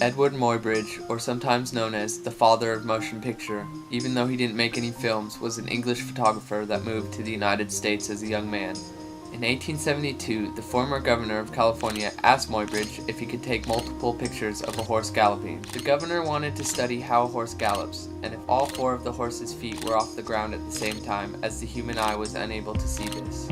Edward Muybridge, or sometimes known as the father of motion picture, even though he didn't make any films, was an English photographer that moved to the United States as a young man. In 1872, the former governor of California asked Muybridge if he could take multiple pictures of a horse galloping. The governor wanted to study how a horse gallops, and if all four of the horse's feet were off the ground at the same time, as the human eye was unable to see this.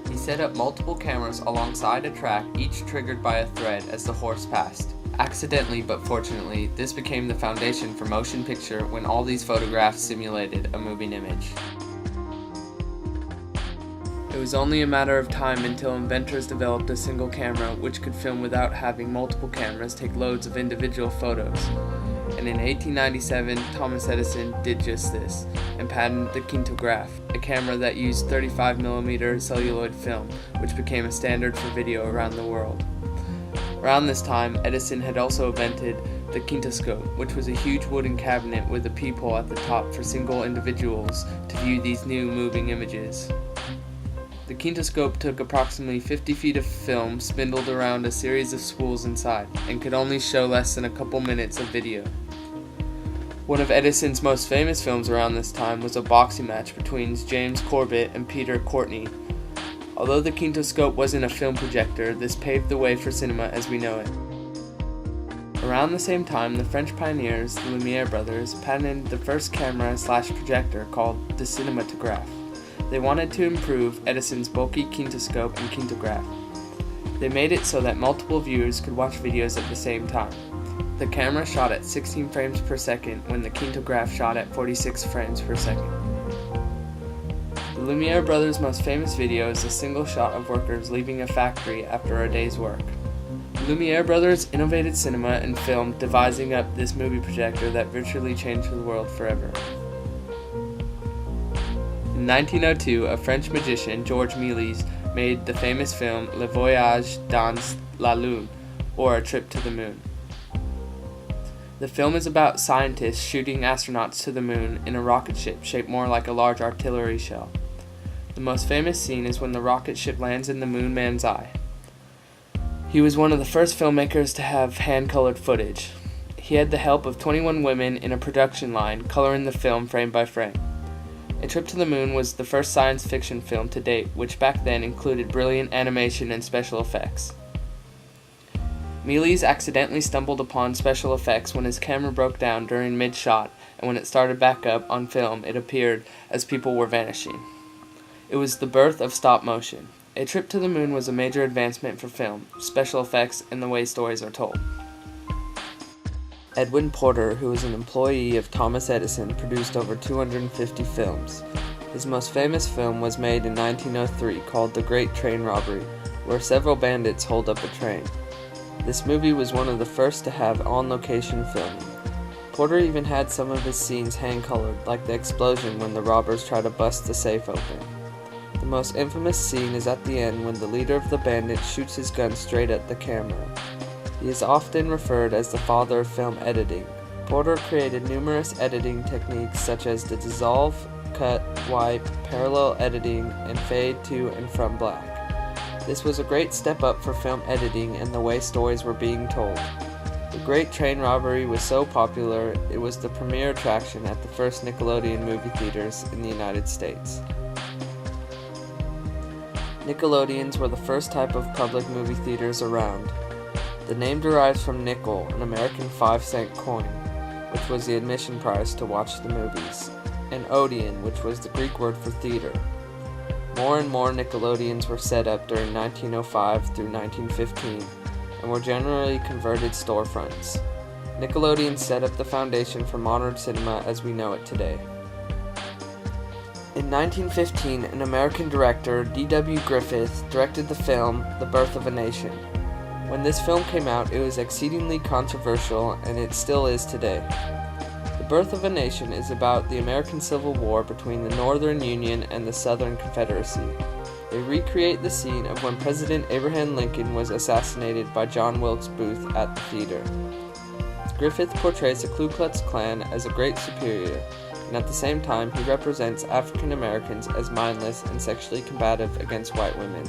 He set up multiple cameras alongside a track, each triggered by a thread as the horse passed. Accidentally but fortunately, this became the foundation for motion picture when all these photographs simulated a moving image. It was only a matter of time until inventors developed a single camera which could film without having multiple cameras take loads of individual photos. And in 1897, Thomas Edison did just this, and patented the kintograph, a camera that used 35mm celluloid film, which became a standard for video around the world. Around this time, Edison had also invented the kintoscope, which was a huge wooden cabinet with a peephole at the top for single individuals to view these new moving images. The kintoscope took approximately 50 feet of film spindled around a series of spools inside, and could only show less than a couple minutes of video. One of Edison's most famous films around this time was a boxing match between James Corbett and Peter Courtney. Although the kintoscope wasn't a film projector, this paved the way for cinema as we know it. Around the same time, the French pioneers, the Lumiere brothers, patented the first camera/projector called the cinematograph. They wanted to improve Edison's bulky kintoscope and kintograph. They made it so that multiple viewers could watch videos at the same time. The camera shot at 16 frames per second when the kintograph shot at 46 frames per second. The Lumiere brothers' most famous video is a single shot of workers leaving a factory after a day's work. The Lumiere brothers innovated cinema and film, devising up this movie projector that virtually changed the world forever. In 1902, a French magician, Georges Méliès, made the famous film Le Voyage dans la Lune, or A Trip to the Moon. The film is about scientists shooting astronauts to the moon in a rocket ship shaped more like a large artillery shell. The most famous scene is when the rocket ship lands in the Moon Man's eye. He was one of the first filmmakers to have hand-colored footage. He had the help of 21 women in a production line coloring the film frame by frame. A Trip to the Moon was the first science fiction film to date, which back then included brilliant animation and special effects. Méliès accidentally stumbled upon special effects when his camera broke down during mid-shot, and when it started back up on film, it appeared as people were vanishing. It was the birth of stop motion. A Trip to the Moon was a major advancement for film, special effects, and the way stories are told. Edwin Porter, who was an employee of Thomas Edison, produced over 250 films. His most famous film was made in 1903 called The Great Train Robbery, where several bandits hold up a train. This movie was one of the first to have on-location filming. Porter even had some of his scenes hand-colored, like the explosion when the robbers try to bust the safe open. The most infamous scene is at the end when the leader of the bandits shoots his gun straight at the camera. He is often referred as the father of film editing. Porter created numerous editing techniques such as the dissolve, cut, wipe, parallel editing, and fade to and from black. This was a great step up for film editing and the way stories were being told. The Great Train Robbery was so popular, it was the premier attraction at the first Nickelodeon movie theaters in the United States. Nickelodeons were the first type of public movie theaters around. The name derives from nickel, an American 5-cent coin, which was the admission price to watch the movies, and Odeon, which was the Greek word for theater. More and more Nickelodeons were set up during 1905 through 1915, and were generally converted storefronts. Nickelodeon set up the foundation for modern cinema as we know it today. In 1915, an American director, D.W. Griffith, directed the film The Birth of a Nation. When this film came out, it was exceedingly controversial, and it still is today. The Birth of a Nation is about the American Civil War between the Northern Union and the Southern Confederacy. They recreate the scene of when President Abraham Lincoln was assassinated by John Wilkes Booth at the theater. Griffith portrays the Ku Klux Klan as a great superior, and at the same time he represents African Americans as mindless and sexually combative against white women.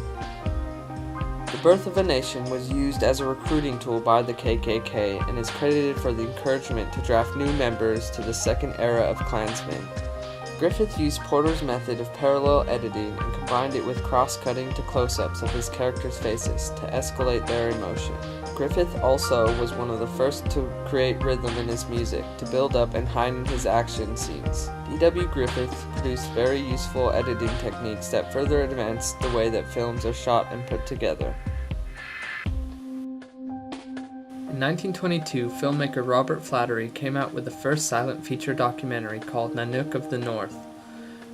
The Birth of a Nation was used as a recruiting tool by the KKK and is credited for the encouragement to draft new members to the second era of Klansmen. Griffith used Porter's method of parallel editing and combined it with cross-cutting to close-ups of his characters' faces to escalate their emotion. Griffith also was one of the first to create rhythm in his music to build up and heighten his action scenes. D.W. Griffith produced very useful editing techniques that further advanced the way that films are shot and put together. In 1922, filmmaker Robert Flattery came out with the first silent feature documentary called Nanook of the North.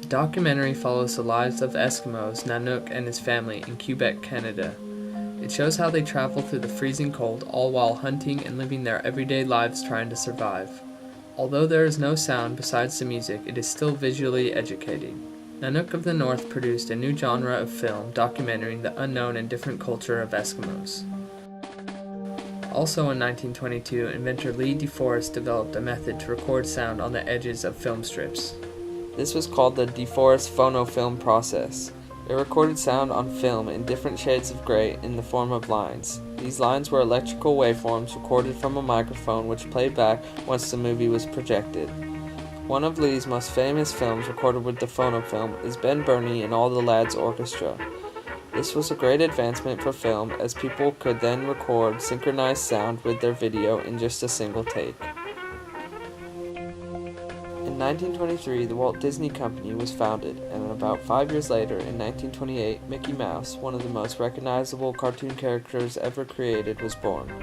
The documentary follows the lives of Eskimos Nanook and his family in Quebec, Canada. It shows how they travel through the freezing cold, all while hunting and living their everyday lives trying to survive. Although there is no sound besides the music, it is still visually educating. Nanook of the North produced a new genre of film documenting the unknown and different culture of Eskimos. Also in 1922, inventor Lee DeForest developed a method to record sound on the edges of film strips. This was called the DeForest phonofilm process. It recorded sound on film in different shades of gray in the form of lines. These lines were electrical waveforms recorded from a microphone which played back once the movie was projected. One of Lee's most famous films recorded with the phonofilm is Ben Burney and All the Lads Orchestra. This was a great advancement for film as people could then record synchronized sound with their video in just a single take. In 1923, the Walt Disney Company was founded, and about 5 years later, in 1928, Mickey Mouse, one of the most recognizable cartoon characters ever created, was born.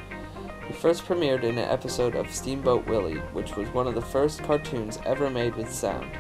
He first premiered in an episode of Steamboat Willie, which was one of the first cartoons ever made with sound.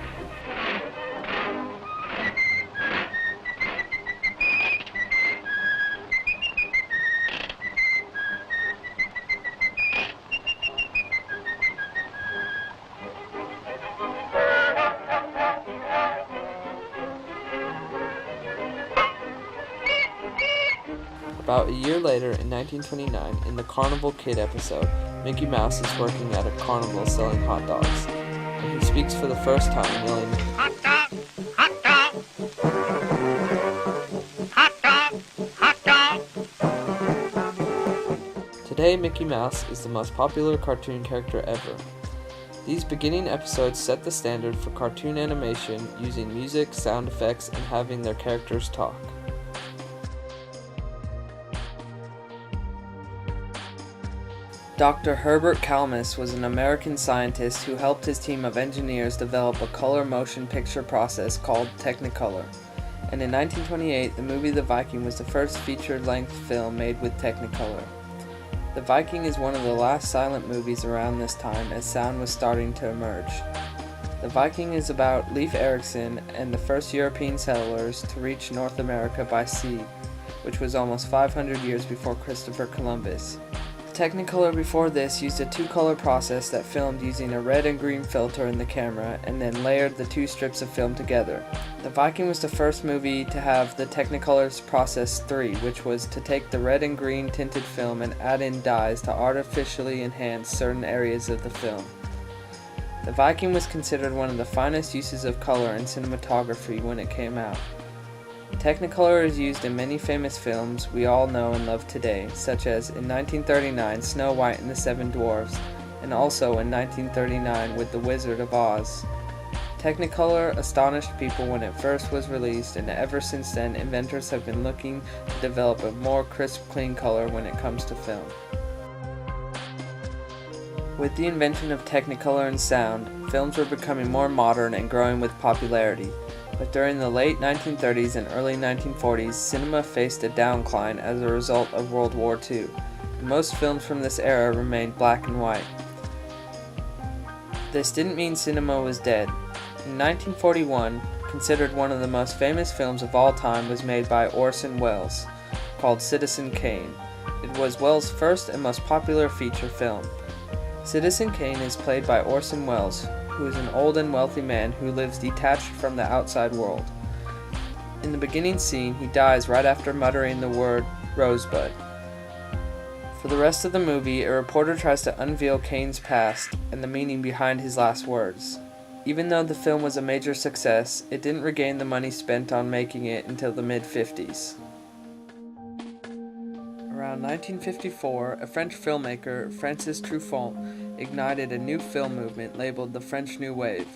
About a year later, in 1929, in the Carnival Kid episode, Mickey Mouse is working at a carnival selling hot dogs, and he speaks for the first time yelling, "Hot dog! Hot dog! Hot dog! Hot dog!" Today, Mickey Mouse is the most popular cartoon character ever. These beginning episodes set the standard for cartoon animation using music, sound effects, and having their characters talk. Dr. Herbert Kalmus was an American scientist who helped his team of engineers develop a color motion picture process called Technicolor. And in 1928, the movie The Viking was the first feature-length film made with Technicolor. The Viking is one of the last silent movies around this time as sound was starting to emerge. The Viking is about Leif Erikson and the first European settlers to reach North America by sea, which was almost 500 years before Christopher Columbus. Technicolor before this used a two-color process that filmed using a red and green filter in the camera and then layered the two strips of film together. The Viking was the first movie to have the Technicolor's process 3, which was to take the red and green tinted film and add in dyes to artificially enhance certain areas of the film. The Viking was considered one of the finest uses of color in cinematography when it came out. Technicolor is used in many famous films we all know and love today, such as in 1939 Snow White and the Seven Dwarfs, and also in 1939 with The Wizard of Oz. Technicolor astonished people when it first was released, and ever since then inventors have been looking to develop a more crisp, clean color when it comes to film. With the invention of Technicolor and sound, films were becoming more modern and growing with popularity. But during the late 1930s and early 1940s, cinema faced a downcline as a result of World War II, and most films from this era remained black and white. This didn't mean cinema was dead. In 1941, considered one of the most famous films of all time was made by Orson Welles, called Citizen Kane. It was Welles' first and most popular feature film. Citizen Kane is played by Orson Welles, who is an old and wealthy man who lives detached from the outside world. In the beginning scene, he dies right after muttering the word Rosebud. For the rest of the movie, a reporter tries to unveil Kane's past and the meaning behind his last words. Even though the film was a major success, it didn't regain the money spent on making it until the mid-50s. Around 1954, a French filmmaker, Francis Truffaut, ignited a new film movement labeled the French New Wave.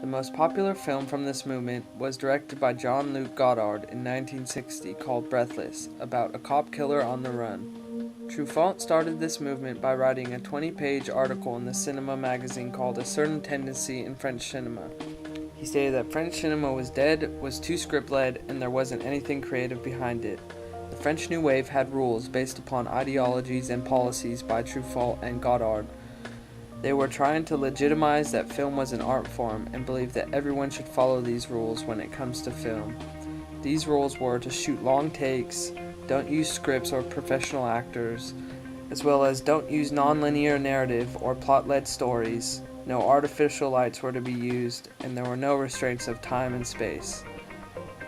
The most popular film from this movement was directed by Jean-Luc Godard in 1960 called Breathless, about a cop killer on the run. Truffaut started this movement by writing a 20-page article in the cinema magazine called A Certain Tendency in French Cinema. He stated that French cinema was dead, was too script-led, and there wasn't anything creative behind it. The French New Wave had rules based upon ideologies and policies by Truffaut and Godard. They were trying to legitimize that film was an art form and believed that everyone should follow these rules when it comes to film. These rules were to shoot long takes, don't use scripts or professional actors, as well as don't use non-linear narrative or plot-led stories, no artificial lights were to be used, and there were no restraints of time and space.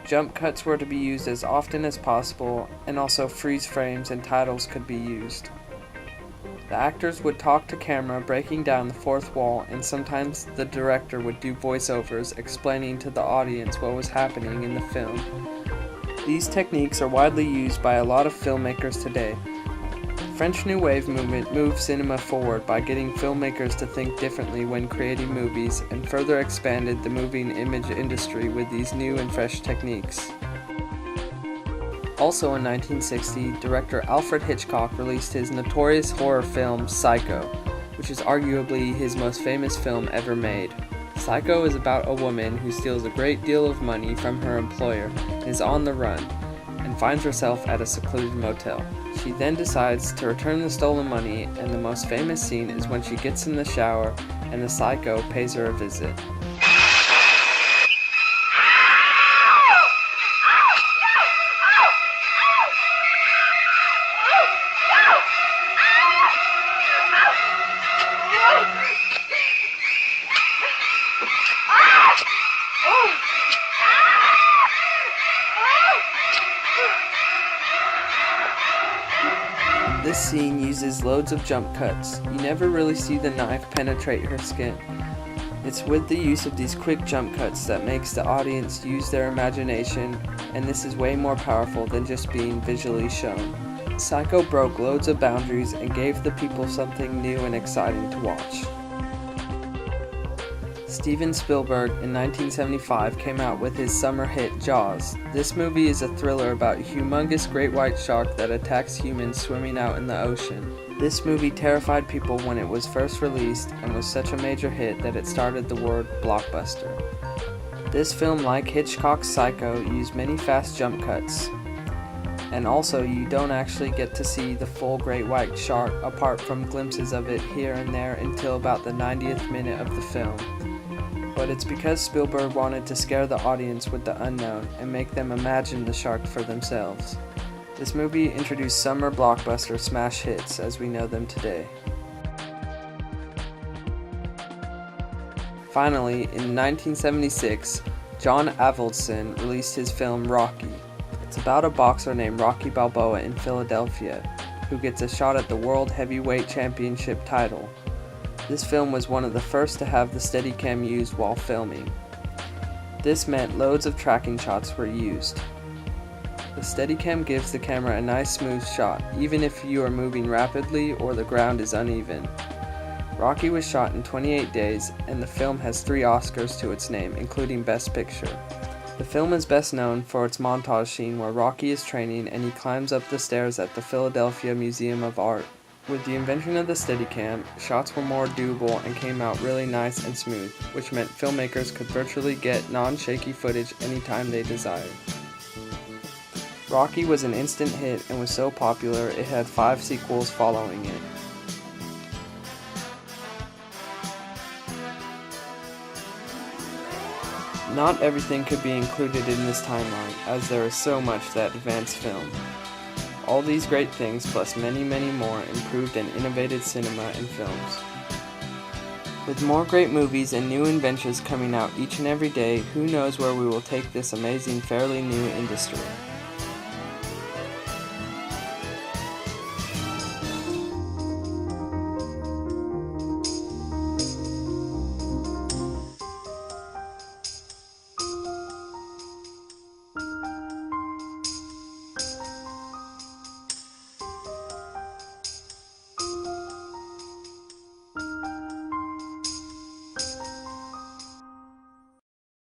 Jump cuts were to be used as often as possible, and also freeze frames and titles could be used. The actors would talk to camera, breaking down the fourth wall, and sometimes the director would do voiceovers explaining to the audience what was happening in the film. These techniques are widely used by a lot of filmmakers today. The French New Wave movement moved cinema forward by getting filmmakers to think differently when creating movies, and further expanded the moving image industry with these new and fresh techniques. Also in 1960, director Alfred Hitchcock released his notorious horror film Psycho, which is arguably his most famous film ever made. Psycho is about a woman who steals a great deal of money from her employer and is on the run, and finds herself at a secluded motel. She then decides to return the stolen money, and the most famous scene is when she gets in the shower and the psycho pays her a visit. This scene uses loads of jump cuts. You never really see the knife penetrate her skin. It's with the use of these quick jump cuts that makes the audience use their imagination, and this is way more powerful than just being visually shown. Psycho broke loads of boundaries and gave the people something new and exciting to watch. Steven Spielberg in 1975 came out with his summer hit Jaws. This movie is a thriller about a humongous great white shark that attacks humans swimming out in the ocean. This movie terrified people when it was first released and was such a major hit that it started the word blockbuster. This film, like Hitchcock's Psycho, used many fast jump cuts. And also, you don't actually get to see the full great white shark apart from glimpses of it here and there until about the 90th minute of the film. But it's because Spielberg wanted to scare the audience with the unknown and make them imagine the shark for themselves. This movie introduced summer blockbuster smash hits as we know them today. Finally, in 1976, John Avildsen released his film Rocky. It's about a boxer named Rocky Balboa in Philadelphia, who gets a shot at the World Heavyweight Championship title. This film was one of the first to have the Steadicam used while filming. This meant loads of tracking shots were used. The Steadicam gives the camera a nice smooth shot, even if you are moving rapidly or the ground is uneven. Rocky was shot in 28 days, and the film has 3 Oscars to its name, including Best Picture. The film is best known for its montage scene where Rocky is training and he climbs up the stairs at the Philadelphia Museum of Art. With the invention of the Steadicam, shots were more doable and came out really nice and smooth, which meant filmmakers could virtually get non-shaky footage anytime they desired. Rocky was an instant hit and was so popular it had 5 sequels following it. Not everything could be included in this timeline, as there is so much that advanced film. All these great things, plus many, many more, improved and innovated cinema and films. With more great movies and new inventions coming out each and every day, who knows where we will take this amazing, fairly new industry.